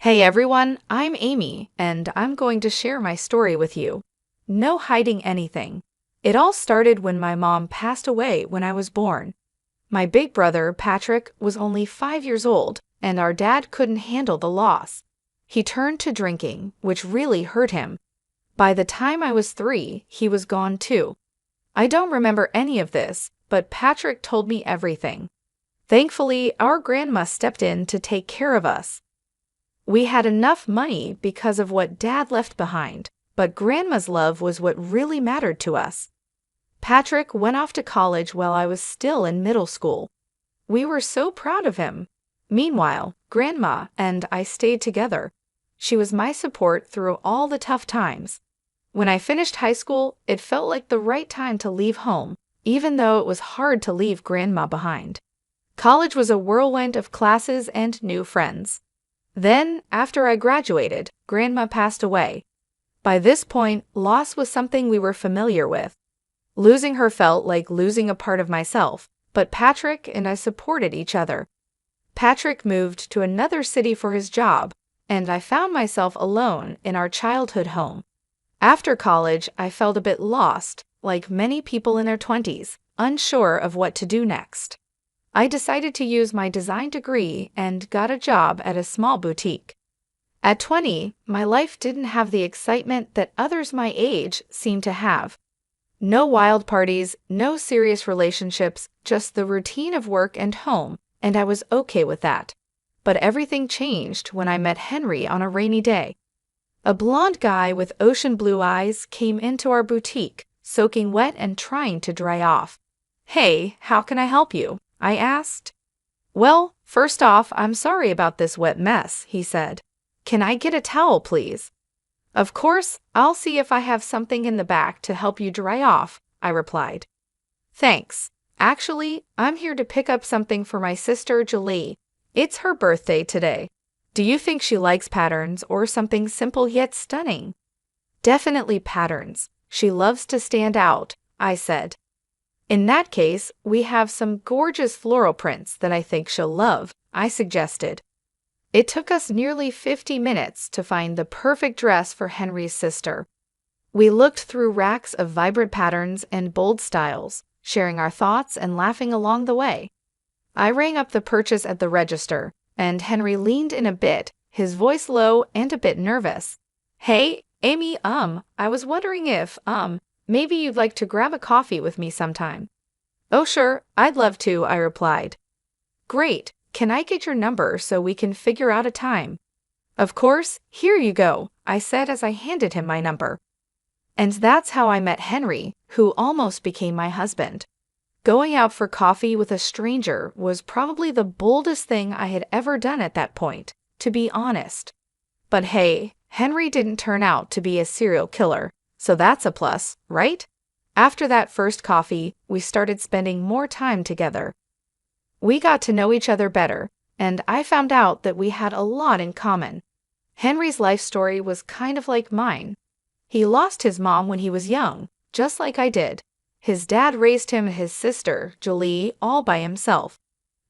Hey everyone, I'm Amy, and I'm going to share my story with you. No hiding anything. It all started when my mom passed away when I was born. My big brother, Patrick, was only 5 years old, and our dad couldn't handle the loss. He turned to drinking, which really hurt him. By the time I was 3, he was gone too. I don't remember any of this, but Patrick told me everything. Thankfully, our grandma stepped in to take care of us. We had enough money because of what Dad left behind, but Grandma's love was what really mattered to us. Patrick went off to college while I was still in middle school. We were so proud of him. Meanwhile, Grandma and I stayed together. She was my support through all the tough times. When I finished high school, it felt like the right time to leave home, even though it was hard to leave Grandma behind. College was a whirlwind of classes and new friends. Then, after I graduated, Grandma passed away. By this point, loss was something we were familiar with. Losing her felt like losing a part of myself, but Patrick and I supported each other. Patrick moved to another city for his job, and I found myself alone in our childhood home. After college, I felt a bit lost, like many people in their 20s, unsure of what to do next. I decided to use my design degree and got a job at a small boutique. At 20, my life didn't have the excitement that others my age seemed to have. No wild parties, no serious relationships, just the routine of work and home, and I was okay with that. But everything changed when I met Henry on a rainy day. A blonde guy with ocean blue eyes came into our boutique, soaking wet and trying to dry off. "Hey, how can I help you?" I asked. "Well, first off, I'm sorry about this wet mess," he said. "Can I get a towel, please?" "Of course, I'll see if I have something in the back to help you dry off," I replied. "Thanks. Actually, I'm here to pick up something for my sister Julie. It's her birthday today. Do you think she likes patterns or something simple yet stunning?" "Definitely patterns. She loves to stand out," I said. "In that case, we have some gorgeous floral prints that I think she'll love," I suggested. It took us nearly 50 minutes to find the perfect dress for Henry's sister. We looked through racks of vibrant patterns and bold styles, sharing our thoughts and laughing along the way. I rang up the purchase at the register, and Henry leaned in a bit, his voice low and a bit nervous. "Hey, Amy, I was wondering if, maybe you'd like to grab a coffee with me sometime." "Oh sure, I'd love to," I replied. "Great, can I get your number so we can figure out a time?" "Of course, here you go," I said as I handed him my number. And that's how I met Henry, who almost became my husband. Going out for coffee with a stranger was probably the boldest thing I had ever done at that point, to be honest. But hey, Henry didn't turn out to be a serial killer. So that's a plus, right? After that first coffee, we started spending more time together. We got to know each other better, and I found out that we had a lot in common. Henry's life story was kind of like mine. He lost his mom when he was young, just like I did. His dad raised him and his sister, Julie, all by himself.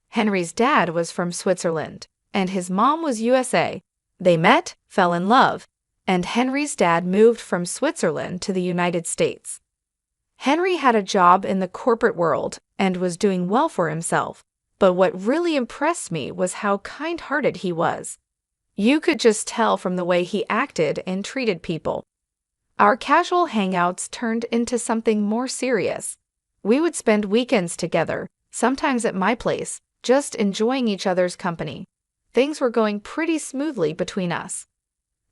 Henry's dad was from Switzerland, and his mom was USA. They met, fell in love, and Henry's dad moved from Switzerland to the United States. Henry had a job in the corporate world and was doing well for himself, but what really impressed me was how kind-hearted he was. You could just tell from the way he acted and treated people. Our casual hangouts turned into something more serious. We would spend weekends together, sometimes at my place, just enjoying each other's company. Things were going pretty smoothly between us.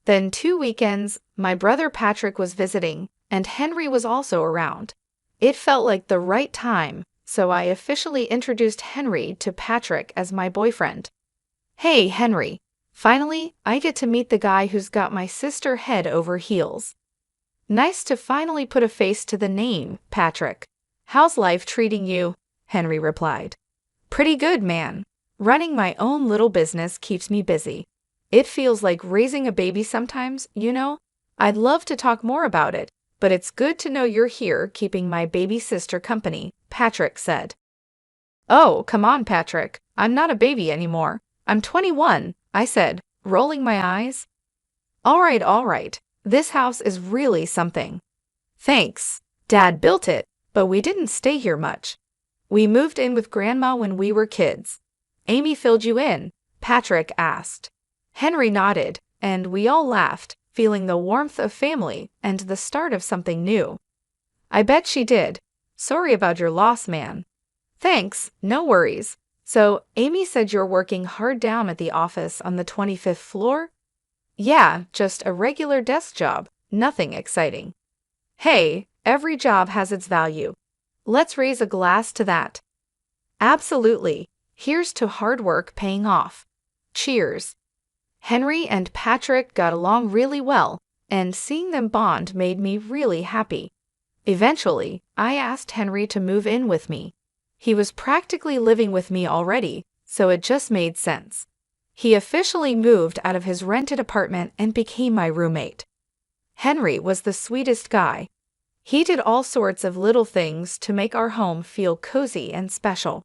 Then 2 weekends, my brother Patrick was visiting, and Henry was also around. It felt like the right time, so I officially introduced Henry to Patrick as my boyfriend. "Hey, Henry. Finally, I get to meet the guy who's got my sister head over heels." "Nice to finally put a face to the name, Patrick. How's life treating you?" Henry replied. "Pretty good, man. Running my own little business keeps me busy. It feels like raising a baby sometimes, you know? I'd love to talk more about it, but it's good to know you're here keeping my baby sister company," Patrick said. "Oh, come on, Patrick. I'm not a baby anymore. I'm 21, I said, rolling my eyes. All right, this house is really something. Thanks. Dad built it, but we didn't stay here much. We moved in with Grandma when we were kids. Amy filled you in, Patrick asked. Henry nodded, and we all laughed, feeling the warmth of family and the start of something new. I bet she did. Sorry about your loss, man. Thanks, no worries. So, Amy said you're working hard down at the office on the 25th floor? Yeah, just a regular desk job, nothing exciting. Hey, every job has its value. Let's raise a glass to that. Absolutely. Here's to hard work paying off. Cheers. Henry and Patrick got along really well, and seeing them bond made me really happy. Eventually, I asked Henry to move in with me. He was practically living with me already, so it just made sense. He officially moved out of his rented apartment and became my roommate. Henry was the sweetest guy. He did all sorts of little things to make our home feel cozy and special.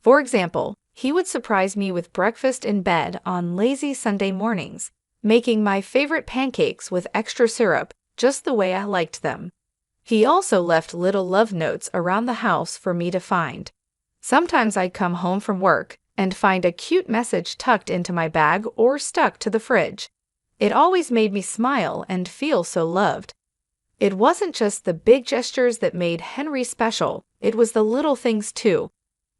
For example, he would surprise me with breakfast in bed on lazy Sunday mornings, making my favorite pancakes with extra syrup, just the way I liked them. He also left little love notes around the house for me to find. Sometimes I'd come home from work and find a cute message tucked into my bag or stuck to the fridge. It always made me smile and feel so loved. It wasn't just the big gestures that made Henry special, it was the little things too.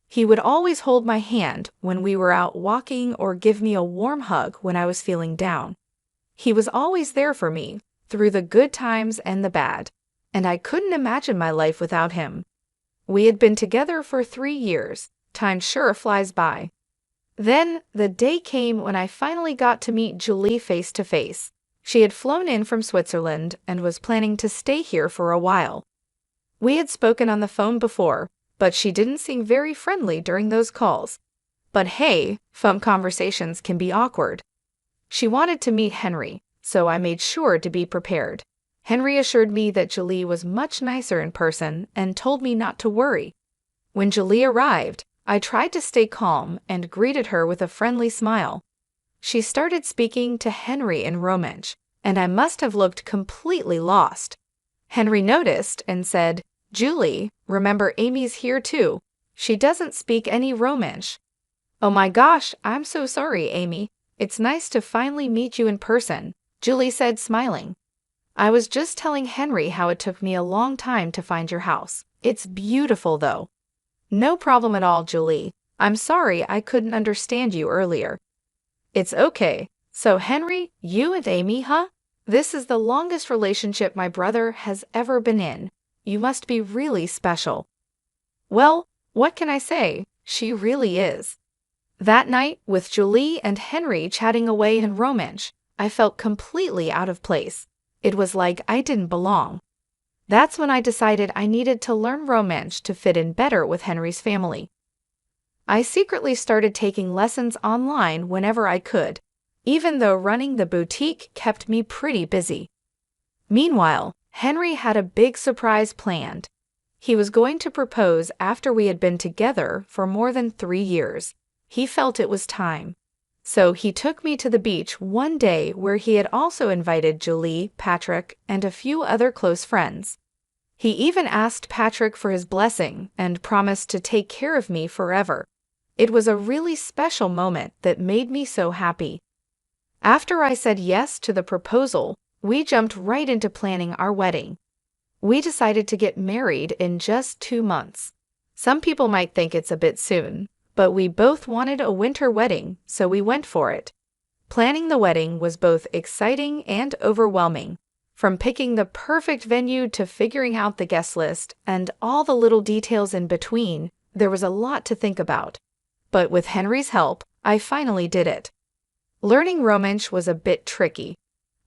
He would always hold my hand when we were out walking or give me a warm hug when I was feeling down. He was always there for me, through the good times and the bad, and I couldn't imagine my life without him. We had been together for 3 years. Time sure flies by. Then, the day came when I finally got to meet Julie face to face. She had flown in from Switzerland and was planning to stay here for a while. We had spoken on the phone before, but she didn't seem very friendly during those calls. But hey, phone conversations can be awkward. She wanted to meet Henry, so I made sure to be prepared. Henry assured me that Julie was much nicer in person and told me not to worry. When Julie arrived, I tried to stay calm and greeted her with a friendly smile. She started speaking to Henry in Romansh, and I must have looked completely lost. Henry noticed and said, "Julie, remember Amy's here too. She doesn't speak any Romansh." "Oh my gosh, I'm so sorry, Amy. It's nice to finally meet you in person," Julie said, smiling. "I was just telling Henry how it took me a long time to find your house. It's beautiful, though." "No problem at all, Julie. I'm sorry I couldn't understand you earlier." "It's okay. So, Henry, you and Amy, huh? This is the longest relationship my brother has ever been in. You must be really special." Well, what can I say? She really is. That night, with Julie and Henry chatting away in Romansh, I felt completely out of place. It was like I didn't belong. That's when I decided I needed to learn Romansh to fit in better with Henry's family. I secretly started taking lessons online whenever I could, even though running the boutique kept me pretty busy. Meanwhile, Henry had a big surprise planned. He was going to propose after we had been together for more than 3 years. He felt it was time. So he took me to the beach one day where he had also invited Julie, Patrick, and a few other close friends. He even asked Patrick for his blessing and promised to take care of me forever. It was a really special moment that made me so happy. After I said yes to the proposal, we jumped right into planning our wedding. We decided to get married in just 2 months. Some people might think it's a bit soon, but we both wanted a winter wedding, so we went for it. Planning the wedding was both exciting and overwhelming. From picking the perfect venue to figuring out the guest list and all the little details in between, there was a lot to think about. But with Henry's help, I finally did it. Learning Romansh was a bit tricky.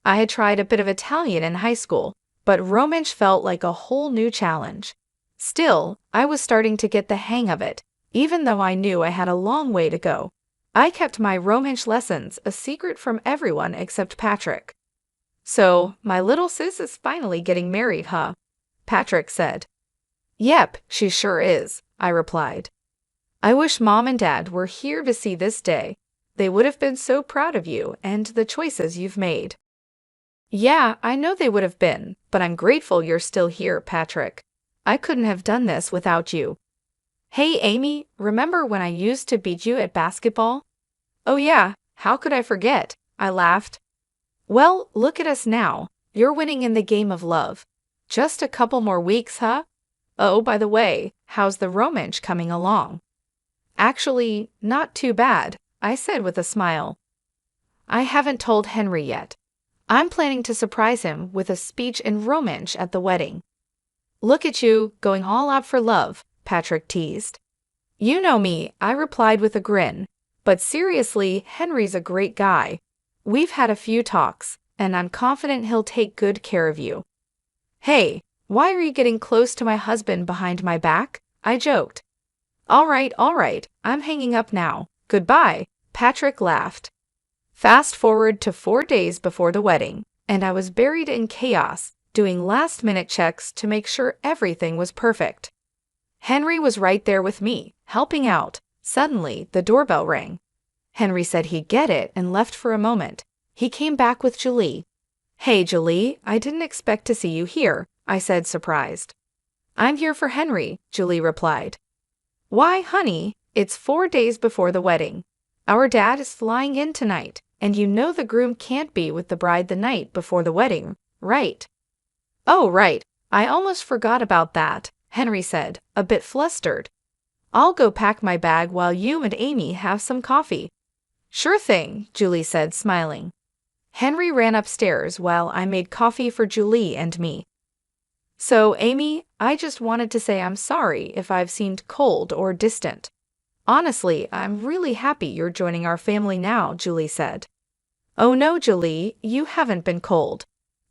I had tried a bit of Italian in high school, but Romansh felt like a whole new challenge. Still, I was starting to get the hang of it, even though I knew I had a long way to go. I kept my Romansh lessons a secret from everyone except Patrick. "So, my little sis is finally getting married, huh?" Patrick said. "Yep, she sure is," I replied. "I wish Mom and Dad were here to see this day. They would have been so proud of you and the choices you've made. Yeah, I know they would have been, but I'm grateful you're still here, Patrick. I couldn't have done this without you. Hey, Amy, remember when I used to beat you at basketball? Oh yeah, how could I forget? I laughed. Well, look at us now. You're winning in the game of love. Just a couple more weeks, huh? Oh, by the way, how's the romance coming along? Actually, not too bad, I said with a smile. I haven't told Henry yet. I'm planning to surprise him with a speech and romance at the wedding. Look at you, going all out for love, Patrick teased. You know me, I replied with a grin. But seriously, Henry's a great guy. We've had a few talks, and I'm confident he'll take good care of you. Hey, why are you getting close to my husband behind my back? I joked. All right, I'm hanging up now. Goodbye, Patrick laughed. Fast forward to 4 days before the wedding, and I was buried in chaos, doing last-minute checks to make sure everything was perfect. Henry was right there with me, helping out. Suddenly, the doorbell rang. Henry said he'd get it and left for a moment. He came back with Julie. Hey, Julie, I didn't expect to see you here, I said, surprised. I'm here for Henry, Julie replied. Why, honey, it's 4 days before the wedding. Our dad is flying in tonight, and you know the groom can't be with the bride the night before the wedding, right? Oh, right, I almost forgot about that, Henry said, a bit flustered. I'll go pack my bag while you and Amy have some coffee. Sure thing, Julie said, smiling. Henry ran upstairs while I made coffee for Julie and me. So, Amy, I just wanted to say I'm sorry if I've seemed cold or distant. Honestly, I'm really happy you're joining our family now, Julie said. Oh no, Julie, you haven't been cold.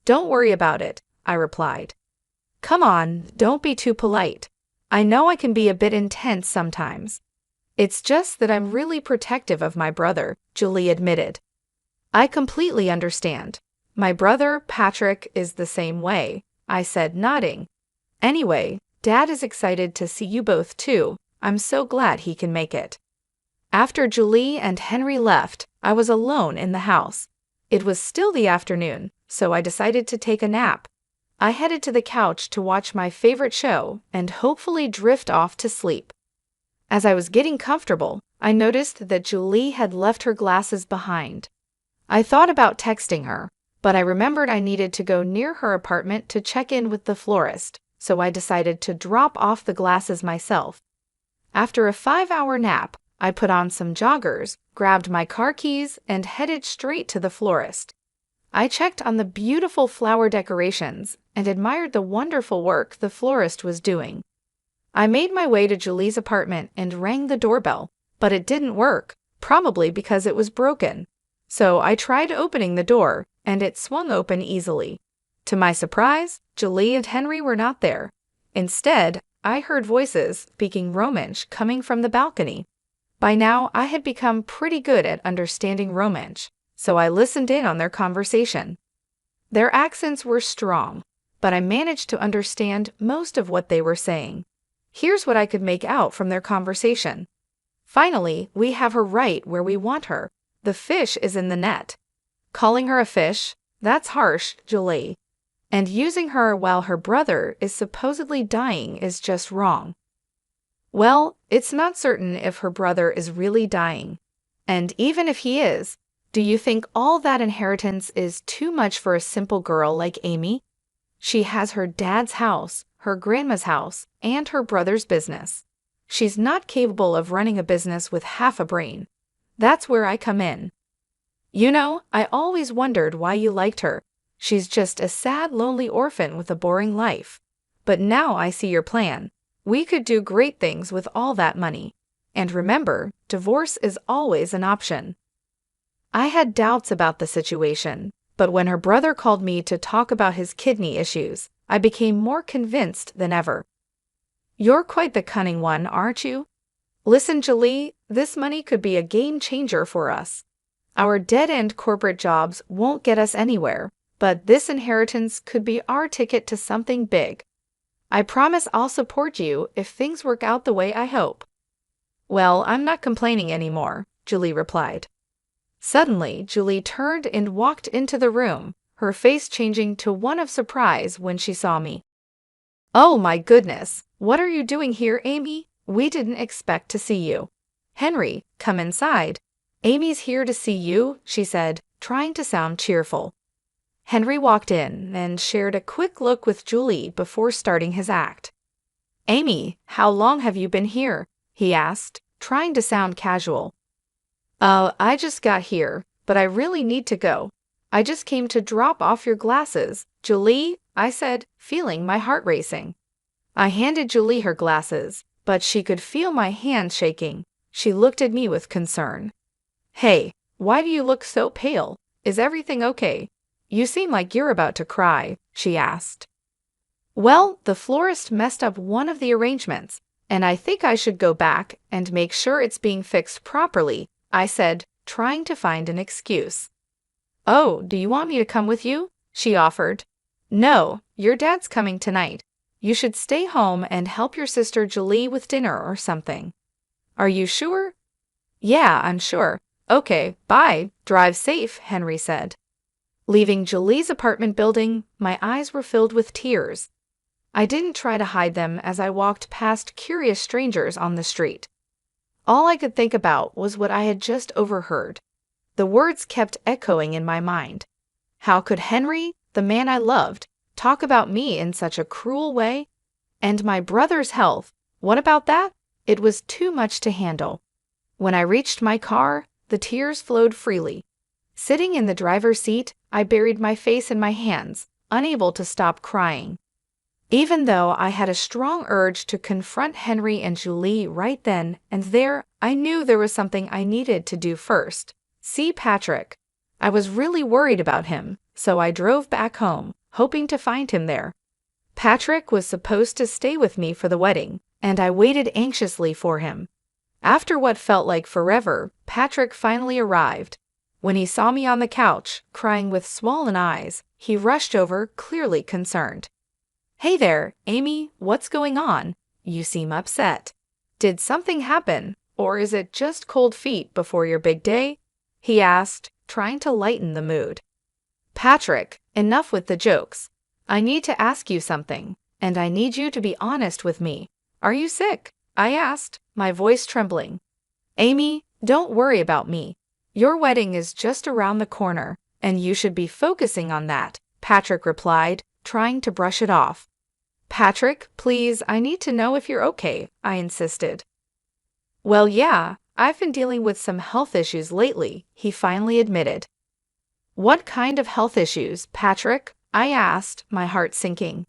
Don't worry about it, I replied. Come on, don't be too polite. I know I can be a bit intense sometimes. It's just that I'm really protective of my brother, Julie admitted. I completely understand. My brother, Patrick, is the same way, I said, nodding. Anyway, Dad is excited to see you both too. I'm so glad he can make it. After Julie and Henry left, I was alone in the house. It was still the afternoon, so I decided to take a nap. I headed to the couch to watch my favorite show and hopefully drift off to sleep. As I was getting comfortable, I noticed that Julie had left her glasses behind. I thought about texting her, but I remembered I needed to go near her apartment to check in with the florist, so I decided to drop off the glasses myself. After a 5-hour nap, I put on some joggers, grabbed my car keys, and headed straight to the florist. I checked on the beautiful flower decorations and admired the wonderful work the florist was doing. I made my way to Julie's apartment and rang the doorbell, but it didn't work, probably because it was broken. So I tried opening the door, and it swung open easily. To my surprise, Julie and Henry were not there. Instead, I heard voices speaking Romansh coming from the balcony. By now, I had become pretty good at understanding Romansh, so I listened in on their conversation. Their accents were strong, but I managed to understand most of what they were saying. Here's what I could make out from their conversation. Finally, we have her right where we want her. The fish is in the net. Calling her a fish? That's harsh, Julie. And using her while her brother is supposedly dying is just wrong. Well, it's not certain if her brother is really dying. And even if he is, do you think all that inheritance is too much for a simple girl like Amy? She has her dad's house, her grandma's house, and her brother's business. She's not capable of running a business with half a brain. That's where I come in. You know, I always wondered why you liked her. She's just a sad, lonely orphan with a boring life. But now I see your plan. We could do great things with all that money. And remember, divorce is always an option. I had doubts about the situation, but when her brother called me to talk about his kidney issues, I became more convinced than ever. You're quite the cunning one, aren't you? Listen, Julie, this money could be a game changer for us. Our dead-end corporate jobs won't get us anywhere, but this inheritance could be our ticket to something big. I promise I'll support you if things work out the way I hope. Well, I'm not complaining anymore, Julie replied. Suddenly, Julie turned and walked into the room, her face changing to one of surprise when she saw me. "Oh my goodness, what are you doing here, Amy? We didn't expect to see you." "Henry, come inside. Amy's here to see you," she said, trying to sound cheerful. Henry walked in and shared a quick look with Julie before starting his act. "Amy, how long have you been here?" he asked, trying to sound casual. I just got here, but I really need to go. I just came to drop off your glasses, Julie," I said, feeling my heart racing. I handed Julie her glasses, but she could feel my hand shaking. She looked at me with concern. "Hey, why do you look so pale? Is everything okay? You seem like you're about to cry," she asked. "Well, the florist messed up one of the arrangements, and I think I should go back and make sure it's being fixed properly," I said, trying to find an excuse. "Oh, do you want me to come with you?" she offered. "No, your dad's coming tonight. You should stay home and help your sister Julie with dinner or something." "Are you sure?" "Yeah, I'm sure." "Okay, bye. Drive safe," Henry said. Leaving Julie's apartment building, my eyes were filled with tears. I didn't try to hide them as I walked past curious strangers on the street. All I could think about was what I had just overheard. The words kept echoing in my mind. How could Henry, the man I loved, talk about me in such a cruel way? And my brother's health, what about that? It was too much to handle. When I reached my car, the tears flowed freely. Sitting in the driver's seat, I buried my face in my hands, unable to stop crying. Even though I had a strong urge to confront Henry and Julie right then and there, I knew there was something I needed to do first. See Patrick. I was really worried about him, so I drove back home, hoping to find him there. Patrick was supposed to stay with me for the wedding, and I waited anxiously for him. After what felt like forever, Patrick finally arrived. When he saw me on the couch, crying with swollen eyes, he rushed over, clearly concerned. "Hey there, Amy, what's going on? You seem upset. Did something happen, or is it just cold feet before your big day?" he asked, trying to lighten the mood. "Patrick, enough with the jokes. I need to ask you something, and I need you to be honest with me. Are you sick?" I asked, my voice trembling. "Amy, don't worry about me. Your wedding is just around the corner, and you should be focusing on that," Patrick replied, trying to brush it off. "Patrick, please, I need to know if you're okay," I insisted. "Well, yeah, I've been dealing with some health issues lately," he finally admitted. "What kind of health issues, Patrick?" I asked, my heart sinking.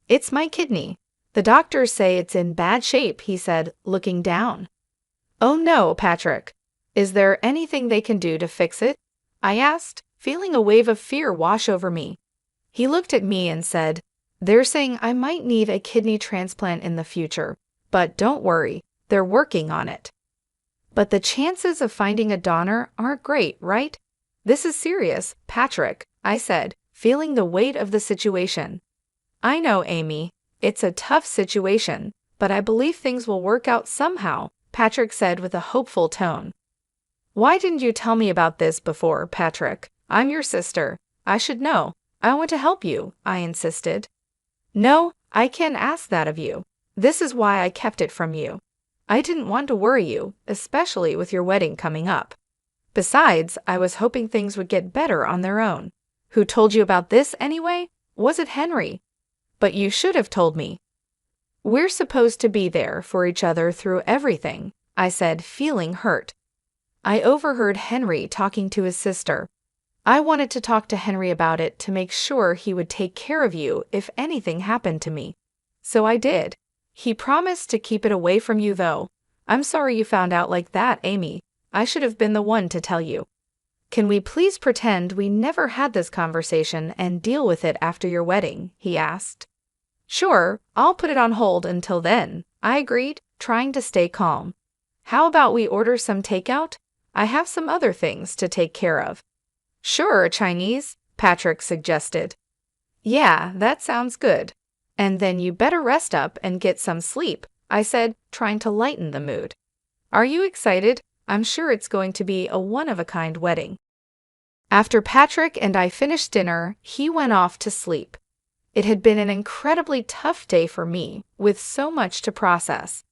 "It's my kidney. The doctors say it's in bad shape," he said, looking down. "Oh no, Patrick. Is there anything they can do to fix it?" I asked, feeling a wave of fear wash over me. He looked at me and said, "They're saying I might need a kidney transplant in the future, but don't worry, they're working on it." "But the chances of finding a donor aren't great, right? This is serious, Patrick," I said, feeling the weight of the situation. "I know, Amy. It's a tough situation, but I believe things will work out somehow," Patrick said with a hopeful tone. "Why didn't you tell me about this before, Patrick? I'm your sister. I should know. I want to help you," I insisted. "No, I can't ask that of you. This is why I kept it from you. I didn't want to worry you, especially with your wedding coming up. Besides, I was hoping things would get better on their own. Who told you about this anyway? Was it Henry? But you should have told me." "We're supposed to be there for each other through everything," I said, feeling hurt. I overheard Henry talking to his sister. I wanted to talk to Henry about it to make sure he would take care of you if anything happened to me. So I did. He promised to keep it away from you, though. I'm sorry you found out like that, Amy. I should have been the one to tell you. Can we please pretend we never had this conversation and deal with it after your wedding?" he asked. "Sure, I'll put it on hold until then," I agreed, trying to stay calm. "How about we order some takeout? I have some other things to take care of." "Sure, Chinese," Patrick suggested. "Yeah, that sounds good. And then you better rest up and get some sleep," I said, trying to lighten the mood. "Are you excited? I'm sure it's going to be a one-of-a-kind wedding. After Patrick and I finished dinner, he went off to sleep. It had been an incredibly tough day for me, with so much to process.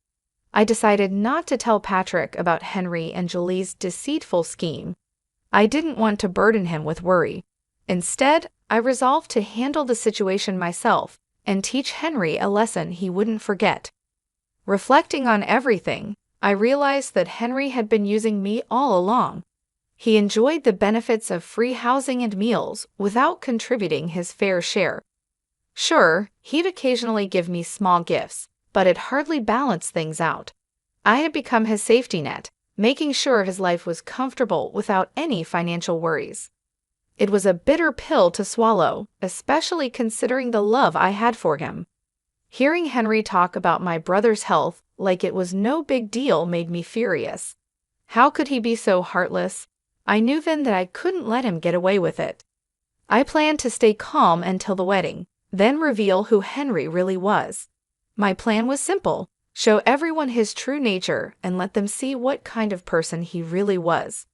I decided not to tell Patrick about Henry and Julie's deceitful scheme. I didn't want to burden him with worry. Instead, I resolved to handle the situation myself and teach Henry a lesson he wouldn't forget. Reflecting on everything, I realized that Henry had been using me all along. He enjoyed the benefits of free housing and meals without contributing his fair share. Sure, he'd occasionally give me small gifts, but it hardly balanced things out. I had become his safety net, making sure his life was comfortable without any financial worries. It was a bitter pill to swallow, especially considering the love I had for him. Hearing Henry talk about my brother's health like it was no big deal made me furious. How could he be so heartless? I knew then that I couldn't let him get away with it. I planned to stay calm until the wedding, then reveal who Henry really was. My plan was simple: show everyone his true nature and let them see what kind of person he really was.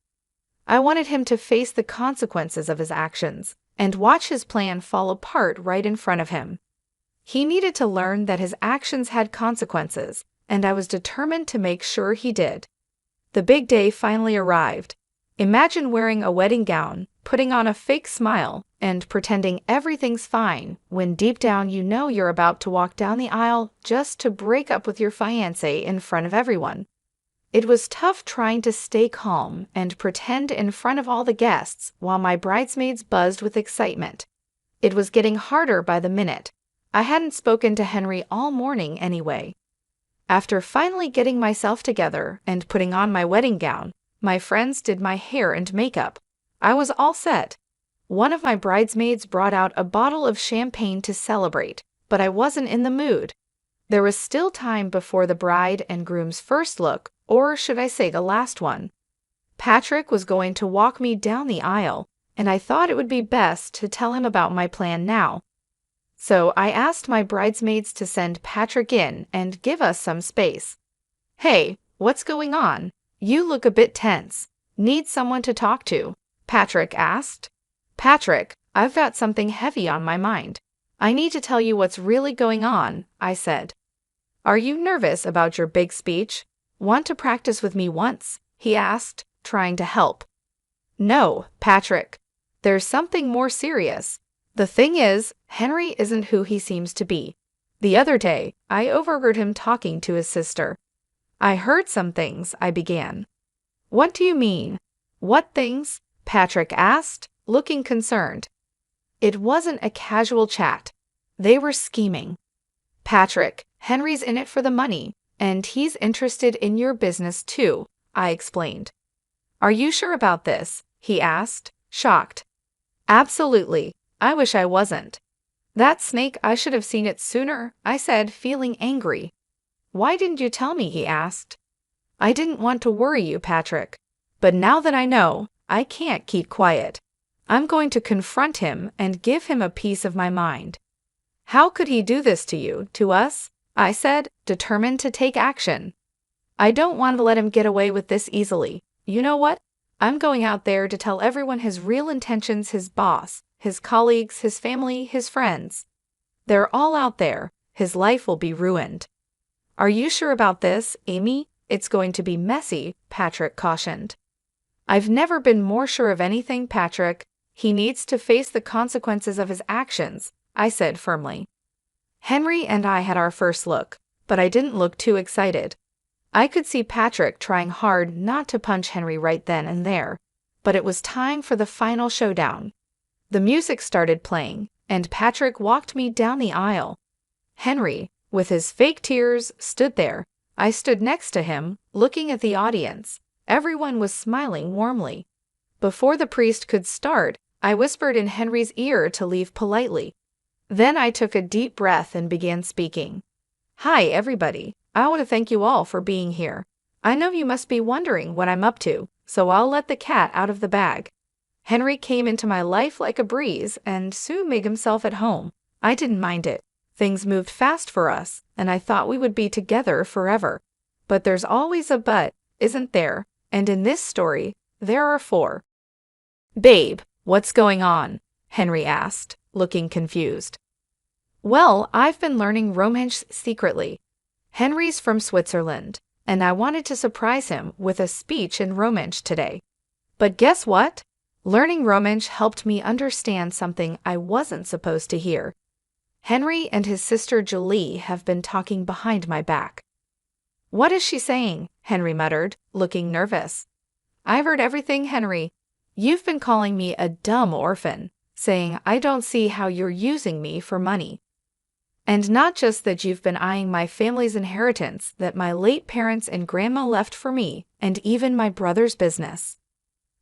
I wanted him to face the consequences of his actions and watch his plan fall apart right in front of him. He needed to learn that his actions had consequences, and I was determined to make sure he did. The big day finally arrived. Imagine wearing a wedding gown, putting on a fake smile, and pretending everything's fine when deep down you know you're about to walk down the aisle just to break up with your fiancé in front of everyone. It was tough trying to stay calm and pretend in front of all the guests while my bridesmaids buzzed with excitement. It was getting harder by the minute. I hadn't spoken to Henry all morning anyway. After finally getting myself together and putting on my wedding gown, my friends did my hair and makeup. I was all set. One of my bridesmaids brought out a bottle of champagne to celebrate, but I wasn't in the mood. There was still time before the bride and groom's first look, or should I say the last one. Patrick was going to walk me down the aisle, and I thought it would be best to tell him about my plan now. So I asked my bridesmaids to send Patrick in and give us some space. "Hey, what's going on? You look a bit tense. Need someone to talk to?" Patrick asked. "Patrick, I've got something heavy on my mind. I need to tell you what's really going on," I said. "Are you nervous about your big speech? Want to practice with me once?" he asked, trying to help. "No, Patrick. There's something more serious. The thing is, Henry isn't who he seems to be. The other day, I overheard him talking to his sister. I heard some things," I began. "What do you mean? What things?" Patrick asked, looking concerned. It wasn't a casual chat. They were scheming. "Patrick, Henry's in it for the money, and he's interested in your business too," I explained. "Are you sure about this?" he asked, shocked. "Absolutely. I wish I wasn't." "That snake, I should have seen it sooner," I said, feeling angry. "Why didn't you tell me?" he asked. "I didn't want to worry you, Patrick. But now that I know, I can't keep quiet. I'm going to confront him and give him a piece of my mind." "How could he do this to you, to us?" I said, determined to take action. "I don't want to let him get away with this easily. You know what? I'm going out there to tell everyone his real intentions, his boss, his colleagues, his family, his friends. They're all out there. His life will be ruined." "Are you sure about this, Amy? It's going to be messy," Patrick cautioned. "I've never been more sure of anything, Patrick. He needs to face the consequences of his actions," I said firmly. Henry and I had our first look, but I didn't look too excited. I could see Patrick trying hard not to punch Henry right then and there, but it was time for the final showdown. The music started playing, and Patrick walked me down the aisle. Henry, with his fake tears, stood there. I stood next to him, looking at the audience. Everyone was smiling warmly. Before the priest could start, I whispered in Henry's ear to leave politely. Then I took a deep breath and began speaking. "Hi, everybody. I want to thank you all for being here. I know you must be wondering what I'm up to, so I'll let the cat out of the bag." Henry came into my life like a breeze and soon made himself at home. I didn't mind it. Things moved fast for us, and I thought we would be together forever. But there's always a but, isn't there? and in this story, there are 4. Babe, what's going on? Henry asked, looking confused. Well, I've been learning Romansh secretly. Henry's from Switzerland, and I wanted to surprise him with a speech in Romansh today. But guess what? Learning Romansh helped me understand something I wasn't supposed to hear. Henry and his sister Julie have been talking behind my back. What is she saying? Henry muttered, looking nervous. I've heard everything, Henry. You've been calling me a dumb orphan, saying I don't see how you're using me for money. And not just that, you've been eyeing my family's inheritance that my late parents and grandma left for me, and even my brother's business.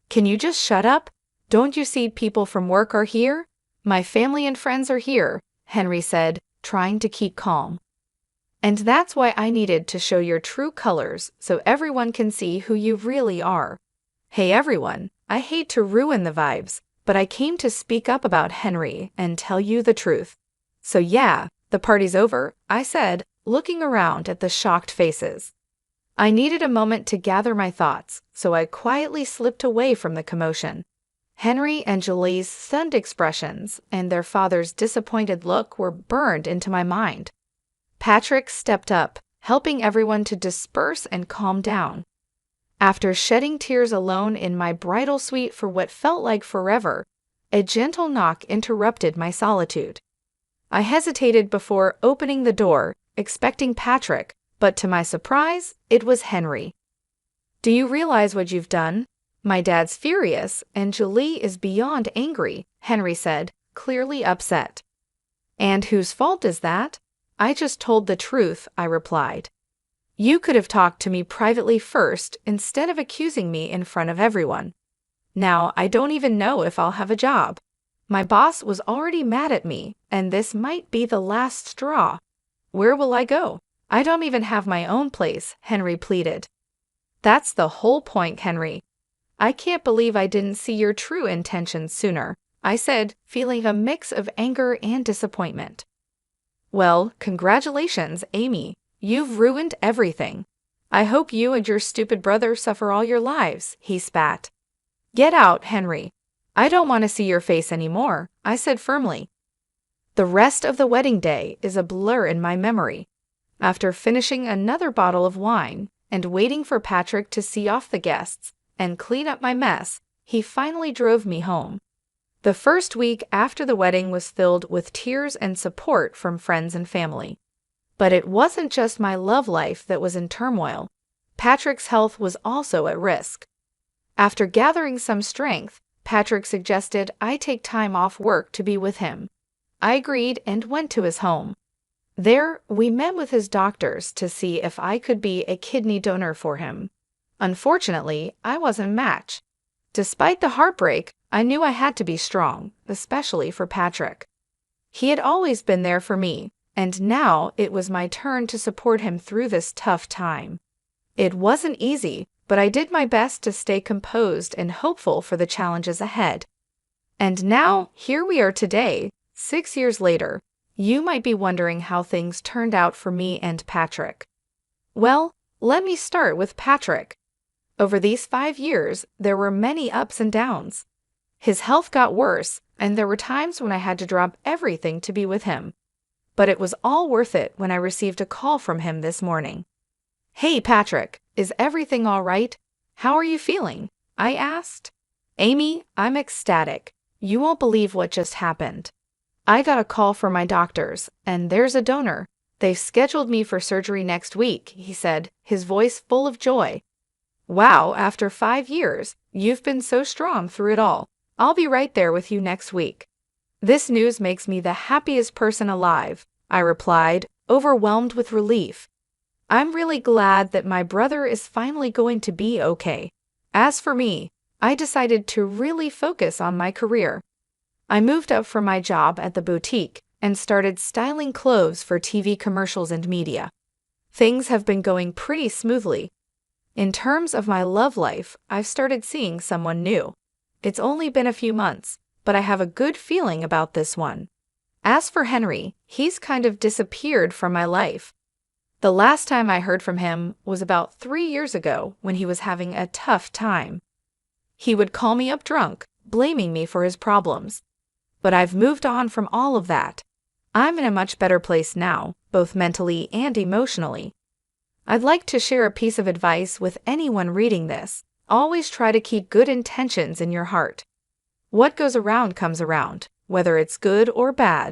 Can you just shut up? Don't you see people from work are here? My family and friends are here, Henry said, trying to keep calm. And that's why I needed to show your true colors so everyone can see who you really are. Hey everyone, I hate to ruin the vibes, but I came to speak up about Henry and tell you the truth. So yeah, the party's over, I said, looking around at the shocked faces. I needed a moment to gather my thoughts, so I quietly slipped away from the commotion. Henry and Julie's stunned expressions and their father's disappointed look were burned into my mind. Patrick stepped up, helping everyone to disperse and calm down. After shedding tears alone in my bridal suite for what felt like forever, a gentle knock interrupted my solitude. I hesitated before opening the door, expecting Patrick, but to my surprise, it was Henry. Do you realize what you've done? My dad's furious, and Julie is beyond angry, Henry said, clearly upset. And whose fault is that? I just told the truth, I replied. You could have talked to me privately first instead of accusing me in front of everyone. Now I don't even know if I'll have a job. My boss was already mad at me, and this might be the last straw. Where will I go? I don't even have my own place, Henry pleaded. That's the whole point, Henry. I can't believe I didn't see your true intentions sooner, I said, feeling a mix of anger and disappointment. Well, congratulations, Amy. You've ruined everything. I hope you and your stupid brother suffer all your lives, he spat. Get out, Henry. I don't want to see your face anymore, I said firmly. The rest of the wedding day is a blur in my memory. After finishing another bottle of wine and waiting for Patrick to see off the guests and clean up my mess, he finally drove me home. The first week after the wedding was filled with tears and support from friends and family. But it wasn't just my love life that was in turmoil. Patrick's health was also at risk. After gathering some strength, Patrick suggested I take time off work to be with him. I agreed and went to his home. There, we met with his doctors to see if I could be a kidney donor for him. Unfortunately, I wasn't a match. Despite the heartbreak, I knew I had to be strong, especially for Patrick. He had always been there for me, and now it was my turn to support him through this tough time. It wasn't easy, but I did my best to stay composed and hopeful for the challenges ahead. And now, here we are today, 6 years later. You might be wondering how things turned out for me and Patrick. Well, let me start with Patrick. Over these 5 years, there were many ups and downs. His health got worse, and there were times when I had to drop everything to be with him. But it was all worth it when I received a call from him this morning. Hey, Patrick, is everything all right? How are you feeling? I asked. Amy, I'm ecstatic. You won't believe what just happened. I got a call from my doctors, and there's a donor. They've scheduled me for surgery next week, he said, his voice full of joy. Wow, after 5 years, you've been so strong through it all. I'll be right there with you next week. This news makes me the happiest person alive, I replied, overwhelmed with relief. I'm really glad that my brother is finally going to be okay. As for me, I decided to really focus on my career. I moved up from my job at the boutique and started styling clothes for TV commercials and media. Things have been going pretty smoothly. In terms of my love life, I've started seeing someone new. It's only been a few months, but I have a good feeling about this one. As for Henry, he's kind of disappeared from my life. The last time I heard from him was about 3 years ago when he was having a tough time. He would call me up drunk, blaming me for his problems. But I've moved on from all of that. I'm in a much better place now, both mentally and emotionally. I'd like to share a piece of advice with anyone reading this. Always try to keep good intentions in your heart. What goes around comes around, whether it's good or bad.